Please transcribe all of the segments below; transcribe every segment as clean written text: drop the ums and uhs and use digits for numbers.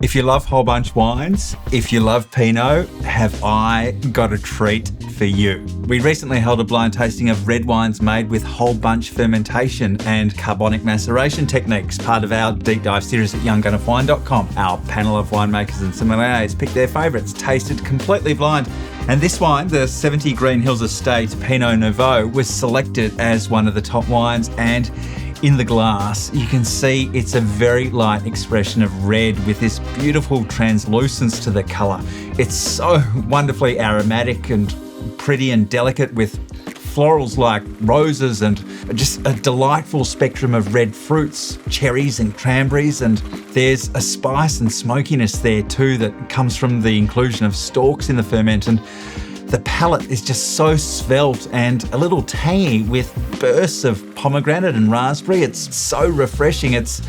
If you love whole bunch wines, if you love Pinot, have I got a treat for you. We recently held a blind tasting of red wines made with whole bunch fermentation and carbonic maceration techniques, part of our deep dive series at YGOW.com. Our panel of winemakers and sommeliers picked their favourites, tasted completely blind. And this wine, the 70 Greenhills Estate Pinot Nouveau, was selected as one of the top wines, and in the glass, you can see it's a very light expression of red with this beautiful translucence to the colour. It's so wonderfully aromatic and pretty and delicate, with florals like roses and just a delightful spectrum of red fruits, cherries and cranberries, and there's a spice and smokiness there too that comes from the inclusion of stalks in the ferment, and the palate is just so svelte and a little tangy with bursts of pomegranate and raspberry. It's so refreshing. It's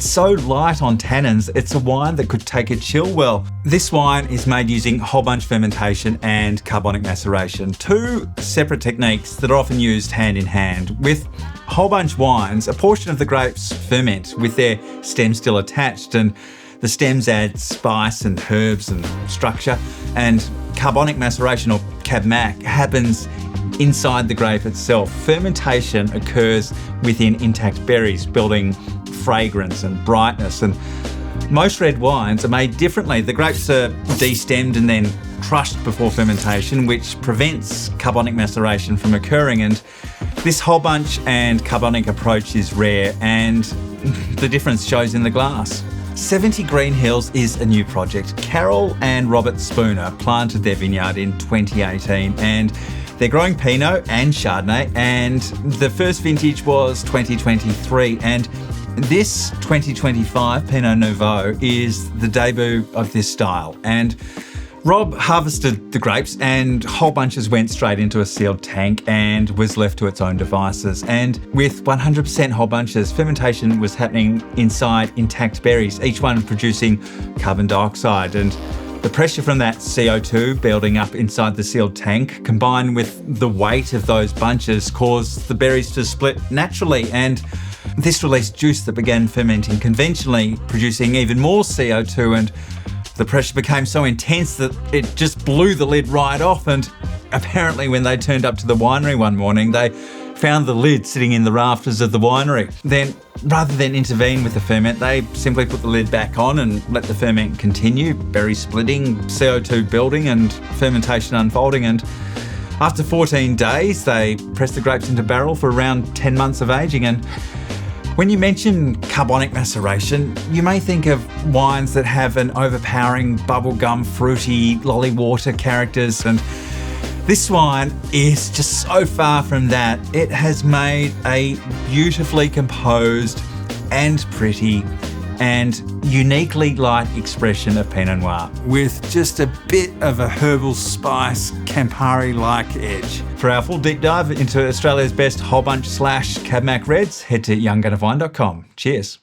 so light on tannins. It's a wine that could take a chill well. This wine is made using whole bunch fermentation and carbonic maceration, two separate techniques that are often used hand in hand. With whole bunch wines, a portion of the grapes ferment with their stem still attached, and the stems add spice and herbs and structure, and carbonic maceration, or cab-mac, happens inside the grape itself. Fermentation occurs within intact berries, building fragrance and brightness. And most red wines are made differently. The grapes are destemmed and then crushed before fermentation, which prevents carbonic maceration from occurring. And this whole bunch and carbonic approach is rare, and the difference shows in the glass. 70 Greenhills is a new project. Carol and Robert Spooner planted their vineyard in 2018, and they're growing Pinot and Chardonnay, and the first vintage was 2023, and this 2025 Pinot Nouveau is the debut of this style. And Rob harvested the grapes, and whole bunches went straight into a sealed tank and was left to its own devices. And with 100% whole bunches, fermentation was happening inside intact berries, each one producing carbon dioxide. And the pressure from that CO2 building up inside the sealed tank, combined with the weight of those bunches, caused the berries to split naturally. And this released juice that began fermenting conventionally, producing even more CO2, and the pressure became so intense that it just blew the lid right off. And apparently when they turned up to the winery one morning, they found the lid sitting in the rafters of the winery. Then, rather than intervene with the ferment, they simply put the lid back on and let the ferment continue, berry splitting, CO2 building and fermentation unfolding. And after 14 days, they pressed the grapes into barrel for around 10 months of aging. And when you mention carbonic maceration, you may think of wines that have an overpowering bubblegum, fruity, lolly water characters, and this wine is just so far from that. It has made a beautifully composed and pretty and uniquely light expression of Pinot Noir, with just a bit of a herbal spice, Campari-like edge. For our full deep dive into Australia's best whole bunch / cab-mac reds, head to YGOW.com. Cheers.